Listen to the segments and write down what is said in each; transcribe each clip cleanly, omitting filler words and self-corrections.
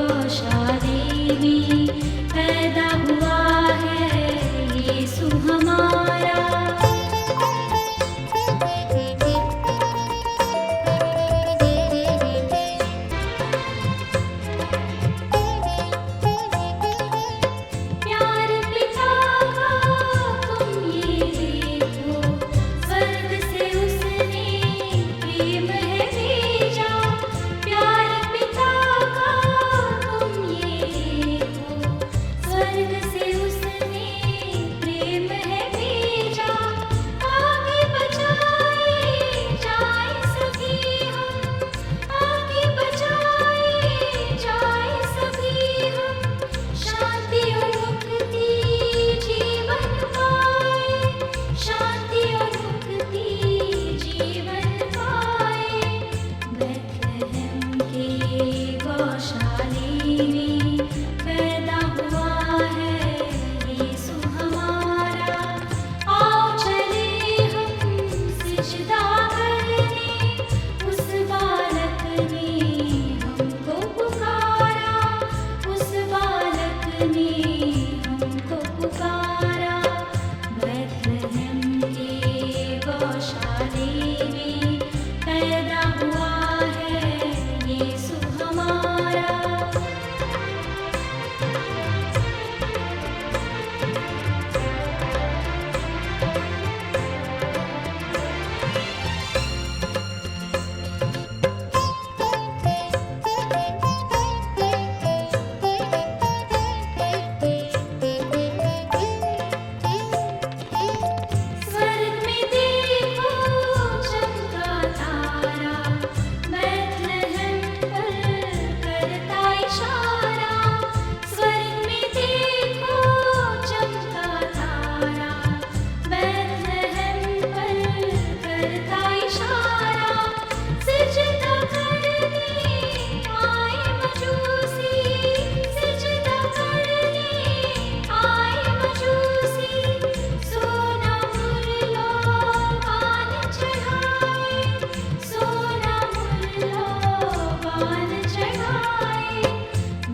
गौशाले में पैदा हुआ है यीशु हमारा। प्यार पिता का तुम ये देखो, स्वर्ग से उसने प्रेम है भेजा। प्यार पिता का तुम ये देखो, स्वर्ग से उसने प्रेम है भेजा। आगे बचाए जाए सभी हम, आगे बचाए जाए सभी हम, शांति और मुक्ति जीवन पाए, शांति और मुक्ति जीवन पाए। बैतलहम के गौशाले में पैदा हुआ है यीशु हमारा। आओ चले हम सिजदा करने, उस बालक ने हमको पुकारा, उस बालक ने हमको पुकारा। बैतलहम के गौशाले में पैदा हुआ है यीशु हमारा। स्वर्ग में देखो चमका तारा, बैतलहम पर करता इशारा। स्वर्ग में देखो चमका तारा, बैतलहम पर करता इशारा। सिजदा करने आए मजूसी, सिजदा करने आए मजूसी। सोना मुरलो बान चढ़ाए, सोना मुरलो बान चढ़ाए।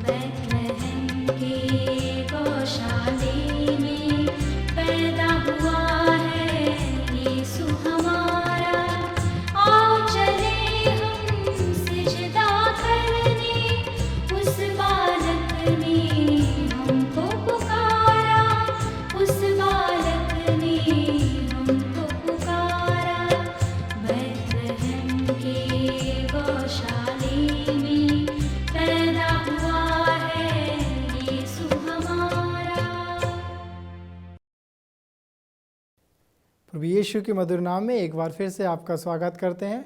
बैतलहम के गौशाले में पैदा हुआ है यीशु हमारा। आओ चले हम सिजदा करने, उस बालक ने हमको पुकारा, उस बालक ने हमको पुकारा। बैतलहम के गौशाले में पैदा हुआ है यीशु हमारा। प्रभु यीशु के मधुर नाम में एक बार फिर से आपका स्वागत करते हैं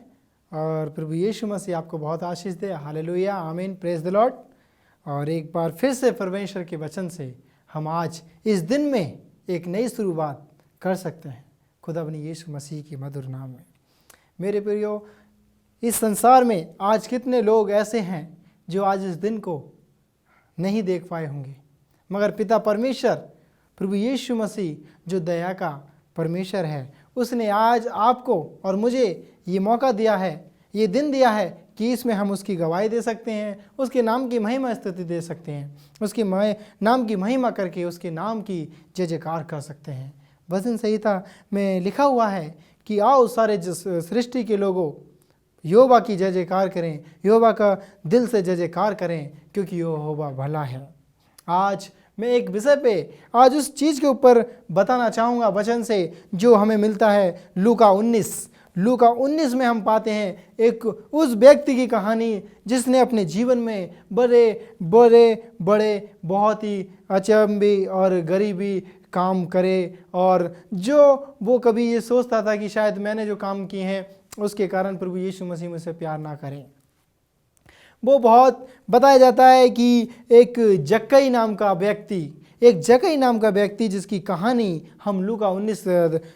और प्रभु यीशु मसीह आपको बहुत आशीष दे। हालेलुया, आमीन, प्रेज द लॉर्ड। और एक बार फिर से परमेश्वर के वचन से हम आज इस दिन में एक नई शुरुआत कर सकते हैं खुदा अपने यीशु मसीह के मधुर नाम में। मेरे प्रियो, इस संसार में आज कितने लोग ऐसे हैं जो आज इस दिन को नहीं देख पाए होंगे, मगर पिता परमेश्वर प्रभु यीशु मसीह जो दया का परमेश्वर है, उसने आज आपको और मुझे ये मौका दिया है, ये दिन दिया है कि इसमें हम उसकी गवाही दे सकते हैं, उसके नाम की महिमा स्तुति दे सकते हैं, उसके नाम की महिमा करके उसके नाम की जय जयकार कर सकते हैं। भजन संहिता में लिखा हुआ है कि आओ सारे सृष्टि के लोगों, यहोवा की जय जयकार करें, यहोवा का दिल से जय जयकार करें, क्योंकि यहोवा भला है। आज मैं एक विषय पे आज उस चीज़ के ऊपर बताना चाहूँगा वचन से, जो हमें मिलता है लूका 19 में हम पाते हैं एक उस व्यक्ति की कहानी जिसने अपने जीवन में बड़े बड़े बहुत ही अचंभे और गरीबी काम करे, और जो वो कभी ये सोचता था कि शायद मैंने जो काम किए हैं उसके कारण प्रभु यीशु मसीह मुझसे प्यार ना करें। वो बहुत बताया जाता है कि एक जक्कई नाम का व्यक्ति जिसकी कहानी हम लूका 19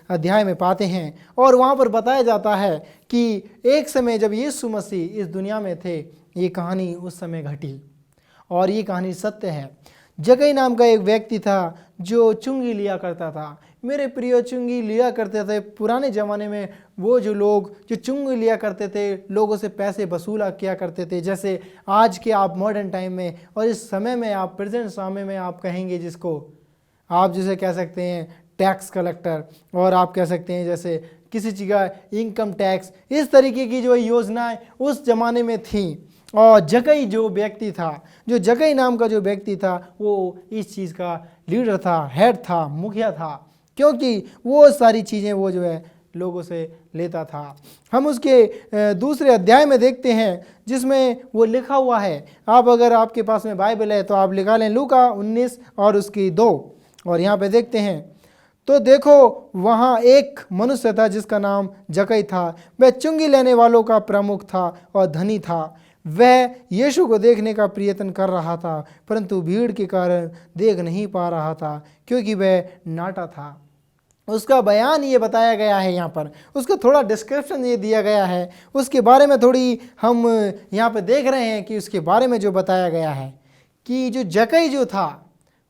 अध्याय में पाते हैं, और वहाँ पर बताया जाता है कि एक समय जब यीशु मसीह इस दुनिया में थे, ये कहानी उस समय घटी और ये कहानी सत्य है। जक्कई नाम का एक व्यक्ति था जो चुंगी लिया करता था। मेरे प्रिय, चुंगी लिया करते थे पुराने ज़माने में। वो जो लोग जो चुंगी लिया करते थे, लोगों से पैसे वसूला किया करते थे। जैसे आज के आप मॉडर्न टाइम में और इस समय में, आप प्रेजेंट समय में आप कहेंगे जिसको, आप जैसे कह सकते हैं टैक्स कलेक्टर, और आप कह सकते हैं जैसे किसी चीज़ का इनकम टैक्स। इस तरीके की जो योजनाएं उस ज़माने में थीं। और जक्कई जो व्यक्ति था, जो जक्कई नाम का जो व्यक्ति था, वो इस चीज़ का लीडर था, हेड था, मुखिया था, क्योंकि वो सारी चीज़ें वो जो है लोगों से लेता था। हम उसके दूसरे अध्याय में देखते हैं जिसमें वो लिखा हुआ है। आप अगर आपके पास में बाइबल है तो आप लिखा लें लूका 19 और उसकी 2, और यहाँ पे देखते हैं। तो देखो वहाँ एक मनुष्य था जिसका नाम जक्कई था। वह चुंगी लेने वालों का प्रमुख था और धनी था। वह यीशु को देखने का प्रयत्न कर रहा था, परंतु भीड़ के कारण देख नहीं पा रहा था, क्योंकि वह नाटा था। उसका बयान ये बताया गया है यहाँ पर, उसका थोड़ा डिस्क्रिप्शन ये दिया गया है, उसके बारे में थोड़ी हम यहाँ पे देख रहे हैं कि उसके बारे में जो बताया गया है कि जो जक्कई जो था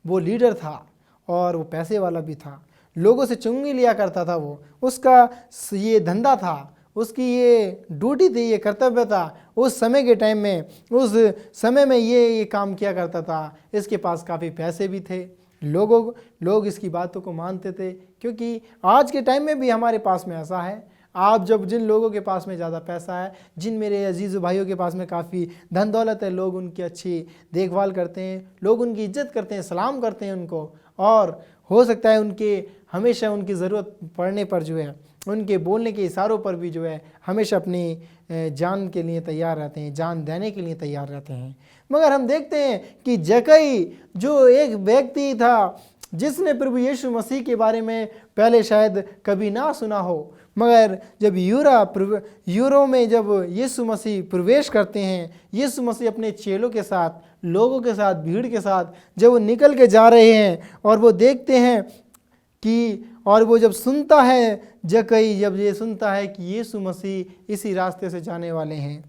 वो लीडर था और वो पैसे वाला भी था। लोगों से चुंगी लिया करता था। वो उसका ये धंधा था, उसकी ये ड्यूटी थी, ये कर्तव्य था। उस समय के टाइम में, उस समय में ये काम किया करता था। इसके पास काफ़ी पैसे भी थे। लोग इसकी बातों को मानते थे, क्योंकि आज के टाइम में भी हमारे पास में ऐसा है। आप जब जिन लोगों के पास में ज़्यादा पैसा है, जिन मेरे अजीज़ भाइयों के पास में काफ़ी धन दौलत है, लोग उनकी अच्छी देखभाल करते हैं, लोग उनकी इज्जत करते हैं, सलाम करते हैं उनको, और हो सकता है उनके हमेशा उनकी ज़रूरत पड़ने पर जो है, उनके बोलने के इशारों पर भी जो है हमेशा अपनी जान के लिए तैयार रहते हैं, जान देने के लिए तैयार रहते हैं। मगर हम देखते हैं कि जक्कई जो एक व्यक्ति था जिसने प्रभु यीशु मसीह के बारे में पहले शायद कभी ना सुना हो, मगर जब यूरो में जब यीशु मसीह प्रवेश करते हैं, यीशु मसीह अपने चेलों के साथ, लोगों के साथ, भीड़ के साथ जब वो निकल के जा रहे हैं और वो देखते हैं कि, और वो जब सुनता है, जक्कई जब ये सुनता है कि यीशु मसीह इसी रास्ते से जाने वाले हैं,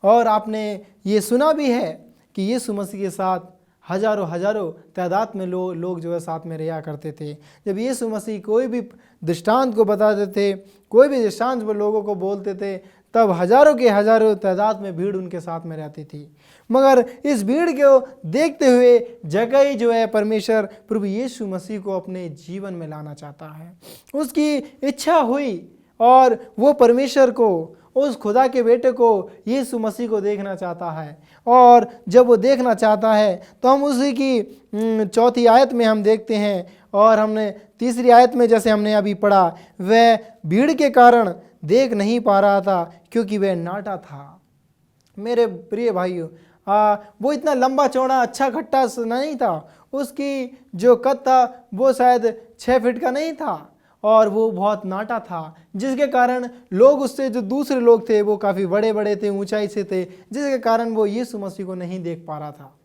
और आपने ये सुना भी है कि यीशु मसीह के साथ हजारों तादाद में लोग जो है साथ में रहा करते थे। जब यीशु मसीह कोई भी दृष्टांत को बताते थे, कोई भी दृष्टांत वो लोगों को बोलते थे, तब हजारों के हजारों तादाद में भीड़ उनके साथ में रहती थी। मगर इस भीड़ को देखते हुए जक्कई जो है परमेश्वर प्रभु यीशु मसीह को अपने जीवन में लाना चाहता है। उसकी इच्छा हुई और वो परमेश्वर को, उस खुदा के बेटे को, यीशु मसीह को देखना चाहता है। और जब वो देखना चाहता है तो हम उसी की 4 आयत में हम देखते हैं, और हमने 3 आयत में जैसे हमने अभी पढ़ा, वह भीड़ के कारण देख नहीं पा रहा था क्योंकि वह नाटा था। मेरे प्रिय भाइयों, वो इतना लंबा चौड़ा अच्छा खट्टा नहीं था। उसकी जो कद था वो शायद 6 फीट का नहीं था, और वो बहुत नाटा था, जिसके कारण लोग उससे, जो दूसरे लोग थे वो काफ़ी बड़े बड़े थे, ऊंचाई से थे, जिसके कारण वो यीशु मसीह को नहीं देख पा रहा था।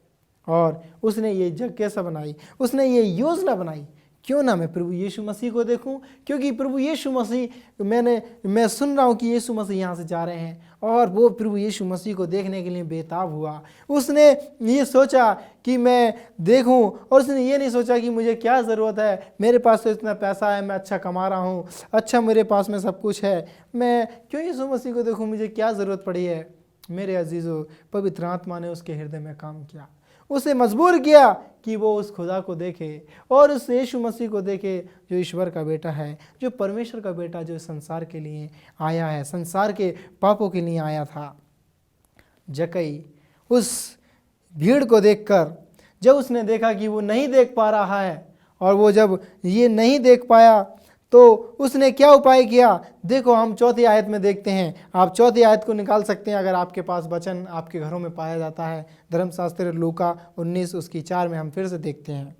और उसने ये जग कैसा बनाई, उसने ये योजना बनाई, क्यों ना मैं प्रभु यीशु मसीह को देखूं, क्योंकि प्रभु यीशु मसीह, मैं सुन रहा हूं कि यीशु मसीह यहाँ से जा रहे हैं, और वो प्रभु यीशु मसीह को देखने के लिए बेताब हुआ। उसने ये सोचा कि मैं देखूं, और उसने ये नहीं सोचा कि मुझे क्या ज़रूरत है, मेरे पास तो इतना पैसा है, मैं अच्छा कमा रहा हूँ, अच्छा मेरे पास में सब कुछ है, मैं क्यों यीशु मसीह को देखूं, मुझे क्या ज़रूरत पड़ी है। मेरे अजीज़ों, पवित्र आत्मा ने उसके हृदय में काम किया, उसे मजबूर किया कि वो उस खुदा को देखे और उस यीशु मसीह को देखे, जो ईश्वर का बेटा है, जो परमेश्वर का बेटा, जो संसार के लिए आया है, संसार के पापों के लिए आया था। जक्कई उस भीड़ को देखकर, जब उसने देखा कि वो नहीं देख पा रहा है, और वो जब ये नहीं देख पाया तो उसने क्या उपाय किया, देखो हम 4 आयत में देखते हैं। आप 4 आयत को निकाल सकते हैं अगर आपके पास वचन आपके घरों में पाया जाता है। धर्मशास्त्र लूका 19 उसकी 4 में हम फिर से देखते हैं।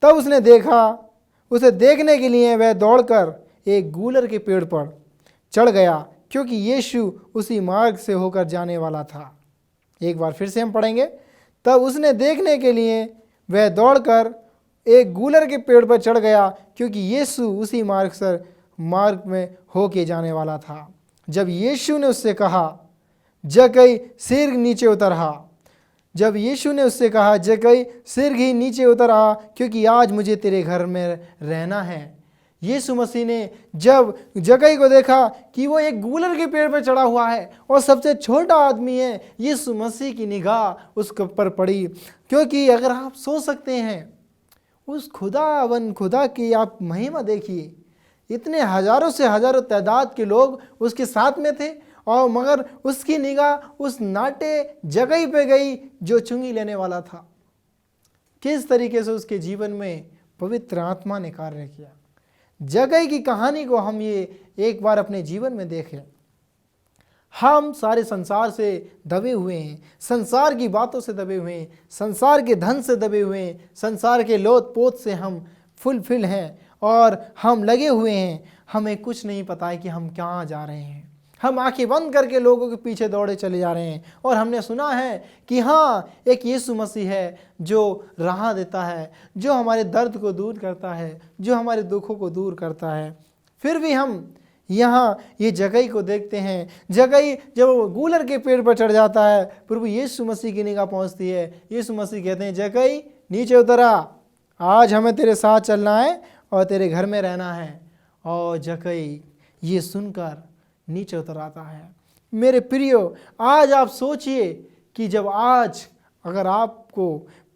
तब उसने देखा, उसे देखने के लिए वह दौड़कर एक गूलर के पेड़ पर चढ़ गया, क्योंकि यीशु उसी मार्ग से होकर जाने वाला था। एक बार फिर से हम पढ़ेंगे। तब उसने देखने के लिए वह दौड़कर एक गूलर के पेड़ पर चढ़ गया, क्योंकि यीशु उसी मार्ग में होके जाने वाला था। जब यीशु ने उससे कहा, जक्कई सिर नीचे उतरहा, जब यीशु ने उससे कहा, जक्कई सिर ही नीचे उतर आ, क्योंकि आज मुझे तेरे घर में रहना है। यीशु मसीह ने जब जक्कई को देखा कि वो एक गूलर के पेड़ पर चढ़ा हुआ है और सबसे छोटा आदमी है, यीशु मसीह की निगाह उसके ऊपर पड़ी। क्योंकि अगर आप सोच सकते हैं, उस खुदावन खुदा की आप महिमा देखिए, इतने हजारों से हजारों तादाद के लोग उसके साथ में थे, और मगर उसकी निगाह उस नाटे जगह पे गई जो चुंगी लेने वाला था। किस तरीके से उसके जीवन में पवित्र आत्मा ने कार्य किया। जगह की कहानी को हम ये एक बार अपने जीवन में देखें। हम सारे संसार से दबे हुए हैं, संसार की बातों से दबे हुए हैं, संसार के धन से दबे हुए हैं, संसार के लोथ पोत से हम फुलफिल हैं और हम लगे हुए हैं। हमें कुछ नहीं पता है कि हम कहाँ जा रहे हैं। हम आंखें बंद करके लोगों के पीछे दौड़े चले जा रहे हैं। और हमने सुना है कि हाँ, एक यीशु मसीह है जो राह देता है, जो हमारे दर्द को दूर करता है, जो हमारे दुखों को दूर करता है। फिर भी हम यहाँ ये जक्कई को देखते हैं। जक्कई जब वो गूलर के पेड़ पर चढ़ जाता है, प्रभु यीशु मसीह की निगाह पहुँचती है। यीशु मसीह कहते हैं, जक्कई नीचे उतर आ, आज हमें तेरे साथ चलना है और तेरे घर में रहना है। और जक्कई ये सुनकर नीचे उतर आता है। मेरे प्रियो, आज आप सोचिए कि जब आज अगर आपको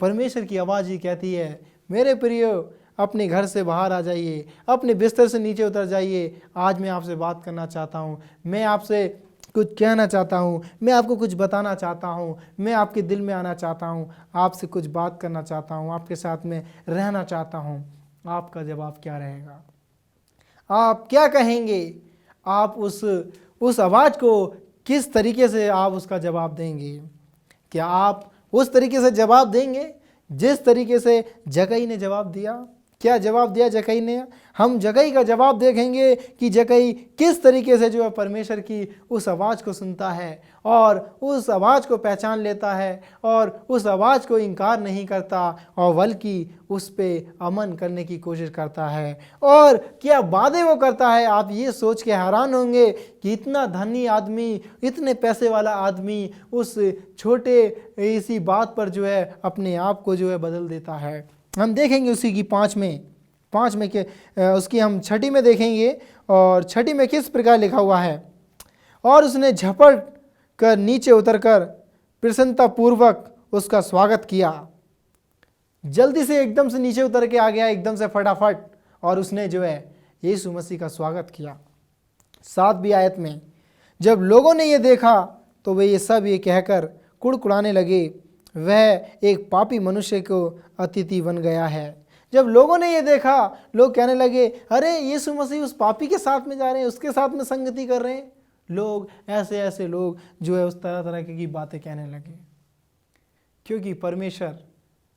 परमेश्वर की आवाज़ ही कहती है, मेरे प्रियो अपने घर से बाहर आ जाइए, अपने बिस्तर से नीचे उतर जाइए, आज मैं आपसे बात करना चाहता हूँ, मैं आपसे कुछ कहना चाहता हूँ, मैं आपको कुछ बताना चाहता हूँ, मैं आपके दिल में आना चाहता हूँ, आपसे कुछ बात करना चाहता हूँ, आपके साथ में रहना चाहता हूँ, आपका जवाब क्या रहेगा? आप क्या कहेंगे? आप उस आवाज़ को किस तरीके से आप उसका जवाब देंगे? क्या आप उस तरीके से जवाब देंगे जिस तरीके से जक्कई ने जवाब दिया? क्या जवाब दिया जक्कई ने? हम जक्कई का जवाब देखेंगे कि जक्कई किस तरीके से जो है परमेश्वर की उस आवाज़ को सुनता है और उस आवाज़ को पहचान लेता है और उस आवाज़ को इनकार नहीं करता और बल्कि उस पे अमन करने की कोशिश करता है। और क्या वादे वो करता है, आप ये सोच के हैरान होंगे कि इतना धनी आदमी, इतने पैसे वाला आदमी उस छोटे इसी बात पर जो है अपने आप को जो है बदल देता है। हम देखेंगे उसी की पाँच में के उसकी हम छठी में देखेंगे। और छठी में किस प्रकार लिखा हुआ है, और उसने झपट कर नीचे उतरकर प्रसन्नता पूर्वक उसका स्वागत किया। जल्दी से एकदम से नीचे उतर के आ गया, एकदम से फटाफट, और उसने जो है यीशु मसीह का स्वागत किया। 7वीं आयत में, जब लोगों ने ये देखा तो वे ये सब ये कहकर कुड़कुड़ाने लगे, वह एक पापी मनुष्य को अतिथि बन गया है। जब लोगों ने ये देखा, लोग कहने लगे, अरे यीशु मसीह उस पापी के साथ में जा रहे हैं, उसके साथ में संगति कर रहे हैं। लोग ऐसे लोग जो है उस तरह तरह की बातें कहने लगे, क्योंकि परमेश्वर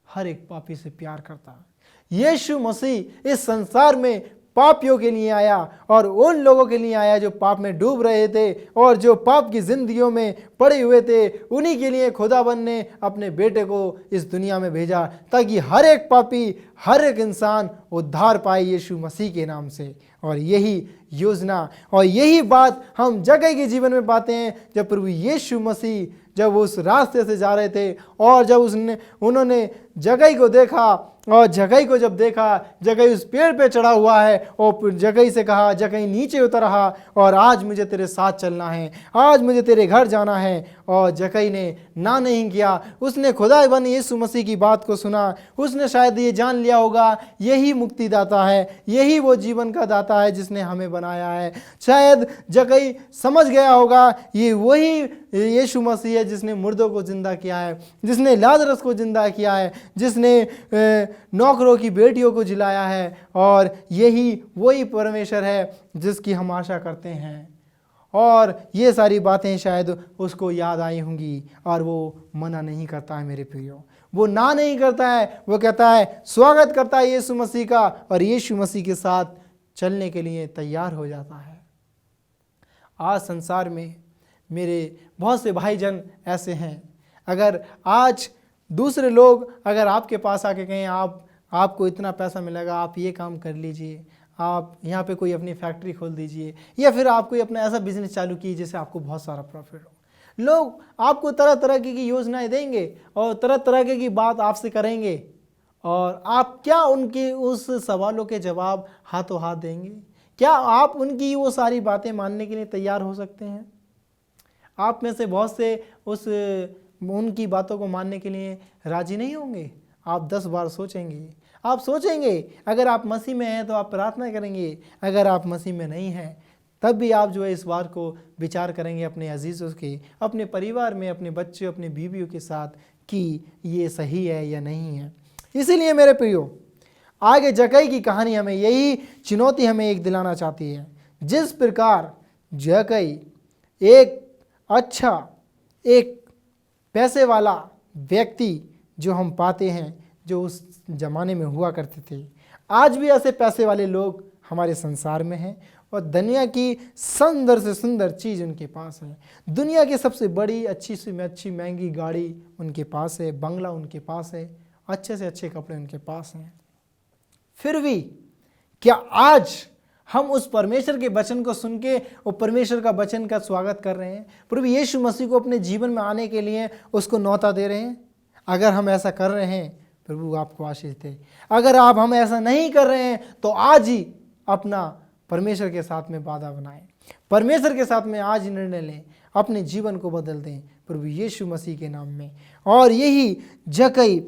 हर एक पापी से प्यार करता है। यीशु मसीह इस संसार में पापियों के लिए आया और उन लोगों के लिए आया जो पाप में डूब रहे थे और जो पाप की जिंदगियों में पड़े हुए थे। उन्हीं के लिए खुदाबंद ने अपने बेटे को इस दुनिया में भेजा, ताकि हर एक पापी, हर एक इंसान उद्धार पाए यीशु मसीह के नाम से। और यही योजना और यही बात हम जक्कई के जीवन में पाते हैं। जब प्रभु यीशु मसीह जब उस रास्ते से जा रहे थे और जब उन्होंने जक्कई को देखा, और जक्कई को जब देखा, जक्कई उस पेड़ पे चढ़ा हुआ है, और जक्कई से कहा, जक्कई नीचे उतर रहा, और आज मुझे तेरे साथ चलना है, आज मुझे तेरे घर जाना है। और जक्कई ने ना नहीं किया, उसने खुदाबंद यीशु मसीह की बात को सुना। उसने शायद ये जान लिया होगा, यही मुक्तिदाता है, यही वो जीवन का दाता है जिसने हमें बनाया है। शायद जक्कई समझ गया होगा, ये वही यीशु मसीह है जिसने मुर्दों को जिंदा किया है, जिसने लाजरस को जिंदा किया है, जिसने नौकरों की बेटियों को जिलाया है, और यही वही परमेश्वर है जिसकी हम आशा करते हैं। और ये सारी बातें शायद उसको याद आई होंगी, और वो मना नहीं करता है मेरे प्रियो, वो ना नहीं करता है, वो कहता है, स्वागत करता है यीशु मसीह का, और यीशु मसीह के साथ चलने के लिए तैयार हो जाता है। आज संसार में मेरे बहुत से भाईजन ऐसे हैं, अगर आज दूसरे लोग अगर आपके पास आके कहें, आपको इतना पैसा मिलेगा, आप ये काम कर लीजिए, आप यहाँ पे कोई अपनी फैक्ट्री खोल दीजिए, या फिर आप कोई अपना ऐसा बिजनेस चालू कीजिए जिससे आपको बहुत सारा प्रॉफिट हो, लोग आपको तरह तरह की योजनाएं देंगे और तरह तरह की बात आपसे करेंगे, और आप क्या उनके उस सवालों के जवाब हाथों हाथ देंगे? क्या आप उनकी वो सारी बातें मानने के लिए तैयार हो सकते हैं? आप में से बहुत से उनकी बातों को मानने के लिए राजी नहीं होंगे। आप 10 बार सोचेंगे। आप सोचेंगे, अगर आप मसीह में हैं तो आप प्रार्थना करेंगे, अगर आप मसीह में नहीं हैं तब भी आप जो है इस बात को विचार करेंगे अपने अजीज़ों के, अपने परिवार में, अपने बच्चों, अपने बीवियों के साथ कि ये सही है या नहीं है। इसीलिए मेरे प्रियो, आगे जक्कई की कहानी हमें यही चुनौती हमें एक दिलाना चाहती है। जिस प्रकार जक्कई एक अच्छा, एक पैसे वाला व्यक्ति जो हम पाते हैं, जो उस ज़माने में हुआ करते थे, आज भी ऐसे पैसे वाले लोग हमारे संसार में हैं और दुनिया की सुंदर से सुंदर चीज़ उनके पास है। दुनिया की सबसे बड़ी, अच्छी से अच्छी महंगी गाड़ी उनके पास है, बंगला उनके पास है, अच्छे से अच्छे कपड़े उनके पास हैं। फिर भी क्या आज हम उस परमेश्वर के वचन को सुन के वो परमेश्वर का वचन का स्वागत कर रहे हैं? प्रभु यीशु मसीह को अपने जीवन में आने के लिए उसको न्योता दे रहे हैं? अगर हम ऐसा कर रहे हैं, प्रभु आपको आशीष दे। अगर हम ऐसा नहीं कर रहे हैं तो आज ही अपना परमेश्वर के साथ में वादा बनाएं, परमेश्वर के साथ में आज निर्णय लें, अपने जीवन को बदल दें प्रभु यीशु मसीह के नाम में। और यही जक्कई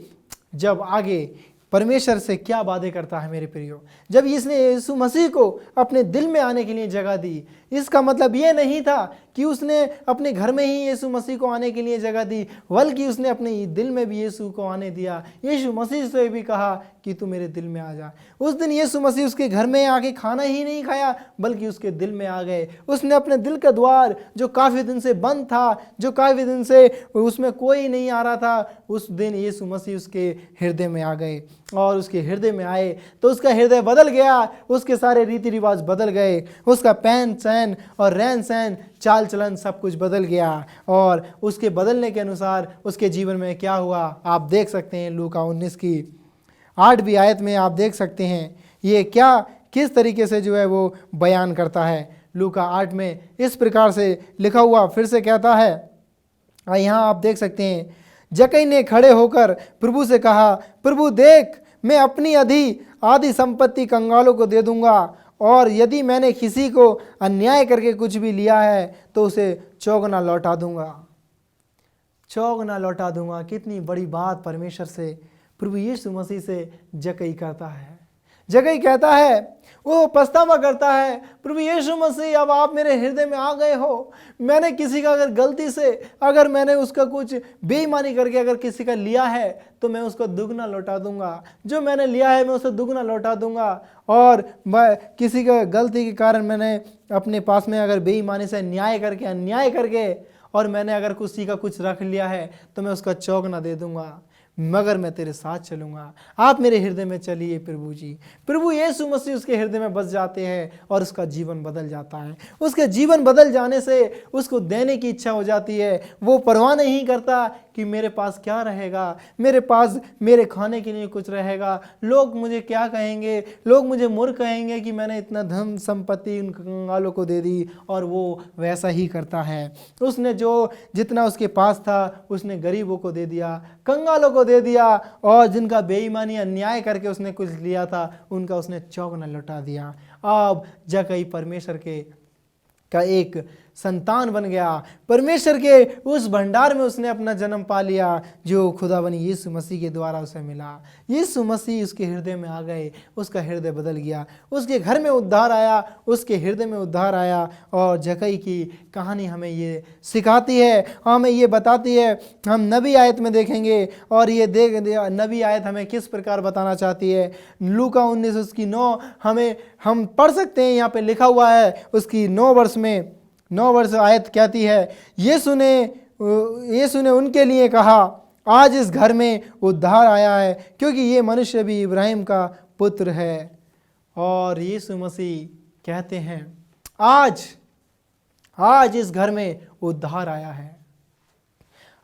जब आगे परमेश्वर से क्या वादे करता है मेरे प्रियो, जब इसने यीशु मसीह को अपने दिल में आने के लिए जगह दी, इसका मतलब ये नहीं था कि उसने अपने घर में ही यीशु मसीह को आने के लिए जगह दी, बल्कि उसने अपने दिल में भी यीशु को आने दिया। यीशु मसीह से भी कहा कि तू मेरे दिल में आ जा। उस दिन यीशु मसीह उसके घर में आके खाना ही नहीं खाया, बल्कि उसके दिल में आ गए। उसने अपने दिल का द्वार जो काफ़ी दिन से बंद था, जो काफ़ी दिन से उसमें कोई नहीं आ रहा था, उस दिन यीशु मसीह उसके हृदय में आ गए। और उसके हृदय में आए तो उसका हृदय बदल गया, उसके सारे रीति रिवाज बदल गए, उसका पहन सहन और रहन सहन, चाल चलन सब कुछ बदल गया। और उसके बदलने के अनुसार उसके जीवन में क्या हुआ आप देख सकते हैं। लूका 19 की 8वीं आयत में आप देख सकते हैं ये क्या किस तरीके से जो है वो बयान करता है। लूका 8 में इस प्रकार से लिखा हुआ फिर से कहता है, यहाँ आप देख सकते हैं, जक्कई ने खड़े होकर प्रभु से कहा, प्रभु देख, मैं अपनी आधी संपत्ति कंगालों को दे दूंगा, और यदि मैंने किसी को अन्याय करके कुछ भी लिया है तो उसे चौगुना लौटा दूंगा। चौगुना लौटा दूंगा, कितनी बड़ी बात परमेश्वर से, प्रभु यीशु मसीह से जक्कई करता है। जक्कई कहता है, वो पछतावा करता है, प्रभु यीशु मसीह अब आप मेरे हृदय में आ गए हो। मैंने किसी का अगर गलती से, अगर मैंने उसका कुछ बेईमानी करके अगर किसी का लिया है तो मैं उसको दुगना लौटा दूंगा। जो मैंने लिया है मैं उसे दुगना लौटा दूंगा। और मैं किसी का गलती के कारण मैंने अपने पास में अगर बेईमानी से अन्याय करके और मैंने अगर किसी का कुछ रख लिया है तो मैं उसका चौगुना दे दूंगा, मगर मैं तेरे साथ चलूँगा। आप मेरे हृदय में चलिए प्रभु जी। प्रभु यीशु मसीह उसके हृदय में बस जाते हैं और उसका जीवन बदल जाता है। उसके जीवन बदल जाने से उसको देने की इच्छा हो जाती है। वो परवाह नहीं करता कि मेरे पास क्या रहेगा, मेरे पास मेरे खाने के लिए कुछ रहेगा, लोग मुझे क्या कहेंगे, लोग मुझे मूर्ख कहेंगे कि मैंने इतना धन संपत्ति उन कंगालों को दे दी। और वो वैसा ही करता है। उसने जितना उसके पास था उसने गरीबों को दे दिया, कंगालों को दे दिया, और जिनका बेईमानी अन्याय करके उसने कुछ लिया था उनका उसने चौगुना लौटा दिया। अब जक्कई परमेश्वर का एक संतान बन गया। परमेश्वर के उस भंडार में उसने अपना जन्म पा लिया जो खुदाबंद यीशु मसीह के द्वारा उसे मिला। यीशु मसीह उसके हृदय में आ गए, उसका हृदय बदल गया, उसके घर में उद्धार आया, उसके हृदय में उद्धार आया। और जक्कई की कहानी हमें ये सिखाती है, हमें ये बताती है। हम नबी आयत में देखेंगे और ये नबी आयत हमें किस प्रकार बताना चाहती है। लूका 19 उसकी 9 हम पढ़ सकते हैं, यहाँ पे लिखा हुआ है उसकी 9 वर्ष आयत कहती है, यीशु ने उनके लिए कहा, आज इस घर में उद्धार आया है, क्योंकि ये मनुष्य भी इब्राहिम का पुत्र है। और यीशु मसीह कहते हैं, आज इस घर में उद्धार आया है,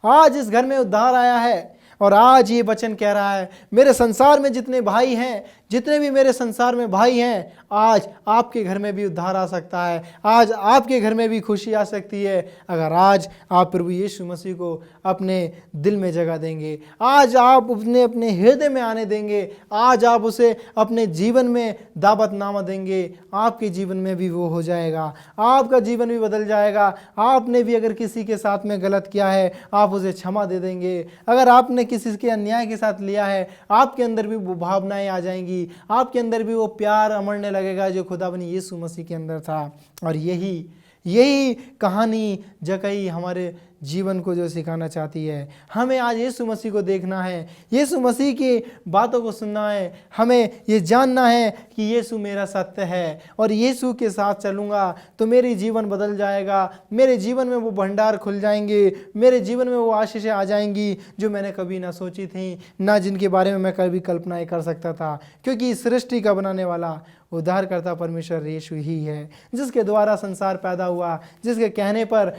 आज इस घर में उद्धार आया है। और आज ये वचन कह रहा है, मेरे संसार में जितने भाई हैं, जितने भी मेरे संसार में भाई हैं, आज आपके घर में भी उद्धार आ सकता है, आज आपके घर में भी खुशी आ सकती है अगर आज आप प्रभु यीशु मसीह को अपने दिल में जगह देंगे, आज आप अपने अपने हृदय में आने देंगे, आज आप उसे अपने जीवन में दावतनामा देंगे, आपके जीवन में भी वो हो जाएगा, आपका जीवन भी बदल जाएगा। आपने भी अगर किसी के साथ में गलत किया है, आप उसे क्षमा दे देंगे। अगर आपने किसी के अन्याय के साथ लिया है, आपके अंदर भी वो भावनाएं आ जाएंगी, आपके अंदर भी वो प्यार अमड़ने लगेगा जो खुदाबंद यीशु मसीह के अंदर था। और यही कहानी जकई हमारे जीवन को जो सिखाना चाहती है। हमें आज यीशु मसीह को देखना है, यीशु मसीह की बातों को सुनना है, हमें ये जानना है कि यीशु मेरा सत्य है और यीशु के साथ चलूँगा तो मेरी जीवन बदल जाएगा, मेरे जीवन में वो भंडार खुल जाएंगे, मेरे जीवन में वो आशीषें आ जाएंगी जो मैंने कभी ना सोची थी, ना जिनके बारे में मैं कभी कल्पना कर सकता था। क्योंकि इस सृष्टि का बनाने वाला उद्धारकर्ता परमेश्वर यीशु ही है, जिसके द्वारा संसार पैदा हुआ, जिसके कहने पर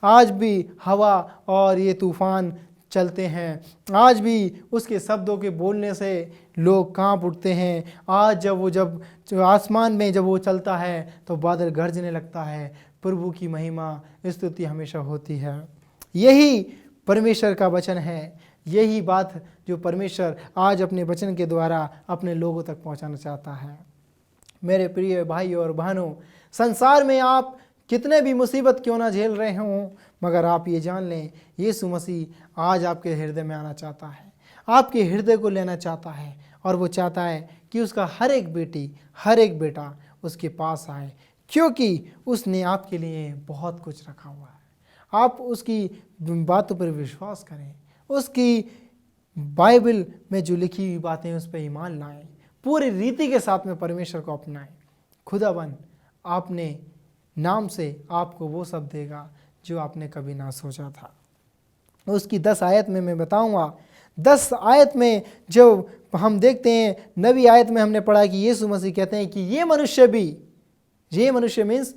आज भी हवा और ये तूफान चलते हैं, आज भी उसके शब्दों के बोलने से लोग कांप उठते हैं। आज जब आसमान में जब वो चलता है तो बादल गरजने लगता है। प्रभु की महिमा स्तुति हमेशा होती है। यही परमेश्वर का वचन है, यही बात जो परमेश्वर आज अपने वचन के द्वारा अपने लोगों तक पहुंचाना चाहता है। मेरे प्रिय भाइयों और बहनों, संसार में आप कितने भी मुसीबत क्यों ना झेल रहे हों, मगर आप ये जान लें यीशु मसीह आज आपके हृदय में आना चाहता है, आपके हृदय को लेना चाहता है और वो चाहता है कि उसका हर एक बेटी हर एक बेटा उसके पास आए, क्योंकि उसने आपके लिए बहुत कुछ रखा हुआ है। आप उसकी बातों पर विश्वास करें, उसकी बाइबल में जो लिखी हुई बातें उस पर ईमान लाएं, पूरी रीति के साथ में परमेश्वर को अपनाएं। खुदाबंद आपने नाम से आपको वो सब देगा जो आपने कभी ना सोचा था। उसकी 10 आयत में मैं बताऊंगा। 10 आयत में जो हम देखते हैं, नबी आयत में हमने पढ़ा कि यीशु मसीह कहते हैं कि ये मनुष्य मीन्स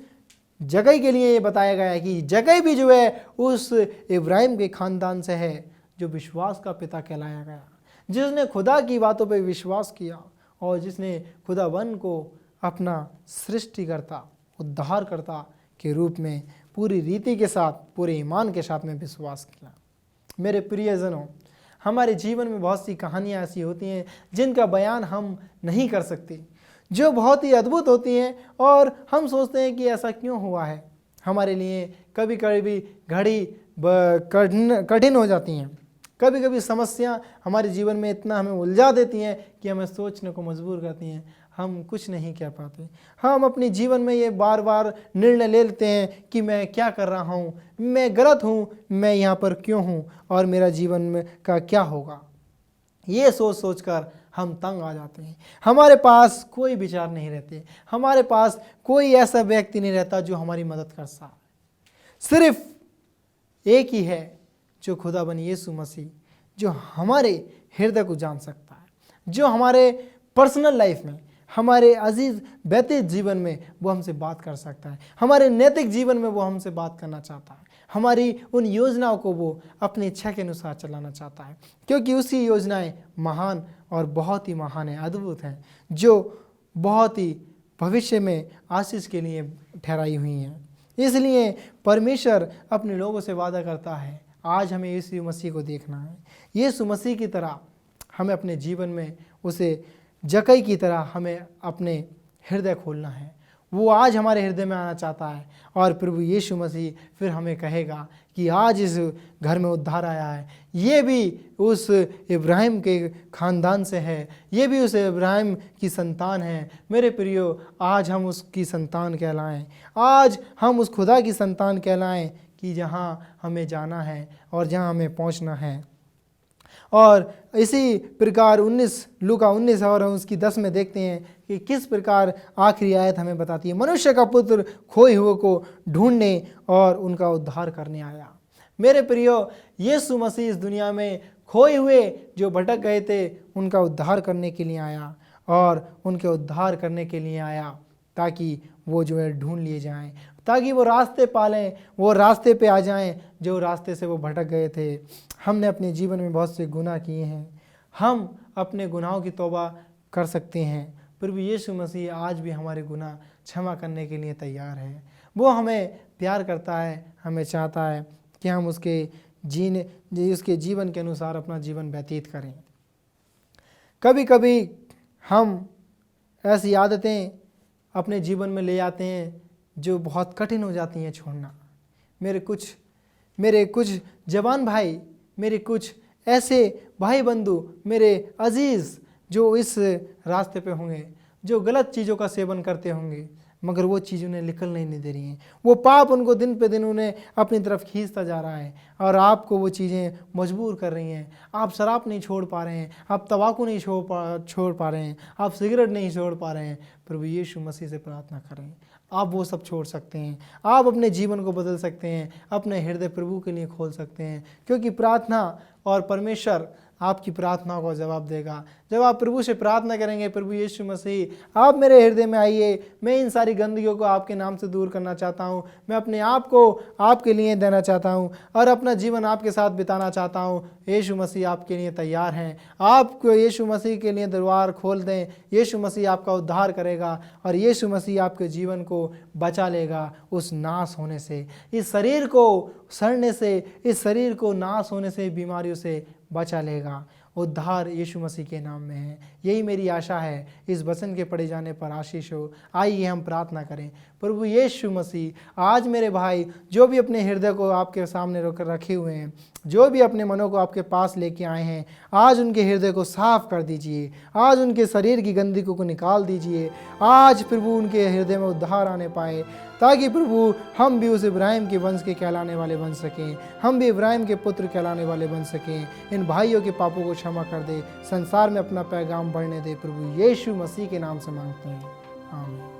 जगई के लिए ये बताया गया है कि जगई भी जो है उस इब्राहिम के खानदान से है जो विश्वास का पिता कहलाया गया, जिसने खुदा की बातों पर विश्वास किया और जिसने खुदावन को अपना सृष्टिकर्ता उद्धारकर्ता के रूप में पूरी रीति के साथ पूरे ईमान के साथ में विश्वास किया। मेरे प्रियजनों, हमारे जीवन में बहुत सी कहानियाँ ऐसी होती हैं जिनका बयान हम नहीं कर सकते, जो बहुत ही अद्भुत होती हैं और हम सोचते हैं कि ऐसा क्यों हुआ है। हमारे लिए कभी कभी घड़ी कठिन हो जाती हैं, कभी कभी समस्या हमारे जीवन में इतना हमें उलझा देती हैं कि हमें सोचने को मजबूर करती हैं, हम कुछ नहीं कह पाते। हम अपने जीवन में ये बार बार निर्णय ले लेते हैं कि मैं क्या कर रहा हूँ, मैं गलत हूँ, मैं यहाँ पर क्यों हूँ और मेरा जीवन में का क्या होगा। ये सोच कर हम तंग आ जाते हैं। हमारे पास कोई विचार नहीं रहते, हमारे पास कोई ऐसा व्यक्ति नहीं रहता जो हमारी मदद कर सकता। सिर्फ एक ही है जो खुदाबंद यीशु मसीह, जो हमारे हृदय को जान सकता है, जो हमारे पर्सनल लाइफ में, हमारे अजीज व्यतीत जीवन में वो हमसे बात कर सकता है, हमारे नैतिक जीवन में वो हमसे बात करना चाहता है, हमारी उन योजनाओं को वो अपनी इच्छा के अनुसार चलाना चाहता है, क्योंकि उसकी योजनाएं महान और बहुत ही महान है, अद्भुत हैं, जो बहुत ही भविष्य में आशीष के लिए ठहराई हुई हैं। इसलिए परमेश्वर अपने लोगों से वादा करता है, आज हमें यीशु मसीह को देखना है। यीशु मसीह की तरह हमें अपने जीवन में उसे जकई की तरह हमें अपने हृदय खोलना है। वो आज हमारे हृदय में आना चाहता है और प्रभु यीशु मसीह फिर हमें कहेगा कि आज इस घर में उद्धार आया है, ये भी उस इब्राहिम के ख़ानदान से है, ये भी उस इब्राहिम की संतान है। मेरे प्रियो, आज हम उसकी संतान कहलाएं, आज हम उस खुदा की संतान कहलाएं कि जहाँ हमें जाना है और जहाँ हमें पहुँचना है। और इसी प्रकार लूका 19 और उसकी 10 में देखते हैं कि किस प्रकार आखिरी आयत हमें बताती है, मनुष्य का पुत्र खोए हुए को ढूंढने और उनका उद्धार करने आया। मेरे प्रियो, यीशु मसीह इस दुनिया में खोए हुए जो भटक गए थे उनका उद्धार करने के लिए आया और उनके उद्धार करने के लिए आया ताकि वो जो है ढूंढ लिए जाएं, ताकि वो रास्ते पालें, वो रास्ते पे आ जाएं जो रास्ते से वो भटक गए थे। हमने अपने जीवन में बहुत से गुनाह किए हैं, हम अपने गुनाहों की तौबा कर सकते हैं। प्रभु यीशु मसीह आज भी हमारे गुनाह क्षमा करने के लिए तैयार है। वो हमें प्यार करता है, हमें चाहता है कि हम उसके जीवन के अनुसार अपना जीवन व्यतीत करें। कभी कभी हम ऐसी आदतें अपने जीवन में ले आते हैं जो बहुत कठिन हो जाती हैं छोड़ना। मेरे कुछ जवान भाई, मेरे कुछ ऐसे भाई बंधु, मेरे अजीज़ जो इस रास्ते पे होंगे, जो गलत चीज़ों का सेवन करते होंगे, मगर वो चीज़ उन्हें निकल नहीं दे रही हैं। वो पाप उनको दिन पे दिन उन्हें अपनी तरफ खींचता जा रहा है और आपको वो चीज़ें मजबूर कर रही हैं। आप शराब नहीं छोड़ पा रहे हैं, आप तंबाकू नहीं छोड़ पा रहे हैं, आप सिगरेट नहीं छोड़ पा रहे हैं। प्रभु यीशु मसीह से प्रार्थना करें, आप वो सब छोड़ सकते हैं। आप अपने जीवन को बदल सकते हैं, अपने हृदय प्रभु के लिए खोल सकते हैं, क्योंकि प्रार्थना और परमेश्वर आपकी प्रार्थना को जवाब देगा। जब आप प्रभु से प्रार्थना करेंगे, प्रभु यीशु मसीह आप मेरे हृदय में आइए, मैं इन सारी गंदगियों को आपके नाम से दूर करना चाहता हूँ, मैं अपने आप को आपके लिए देना चाहता हूँ और अपना जीवन आपके साथ बिताना चाहता हूँ। यीशु मसीह आपके लिए तैयार हैं। आपको यीशु मसीह के लिए दरबार खोल दें, यीशु मसीह आपका उद्धार करेगा और यीशु मसीह आपके जीवन को बचा लेगा उस नाश होने से, इस शरीर को सड़ने से, इस शरीर को नाश होने से, बीमारियों से बचा लेगा। उद्धार यीशु मसीह के नाम में है। यही मेरी आशा है। इस वचन के पढ़े जाने पर आशीष हो। आइए हम प्रार्थना करें। प्रभु यीशु मसीह, आज मेरे भाई जो भी अपने हृदय को आपके सामने रखे हुए हैं, जो भी अपने मनों को आपके पास लेके आए हैं, आज उनके हृदय को साफ कर दीजिए। आज उनके शरीर की गंदगी को निकाल दीजिए। आज प्रभु उनके हृदय में उद्धार आने पाए, ताकि प्रभु हम भी उस इब्राहिम के वंश के कहलाने वाले बन सकें, हम भी इब्राहिम के पुत्र कहलाने वाले बन सकें। इन भाइयों के पापों को क्षमा कर दे, संसार में अपना पैगाम बढ़ने दे। प्रभु यीशु मसीह के नाम से मांगते हैं, आमीन।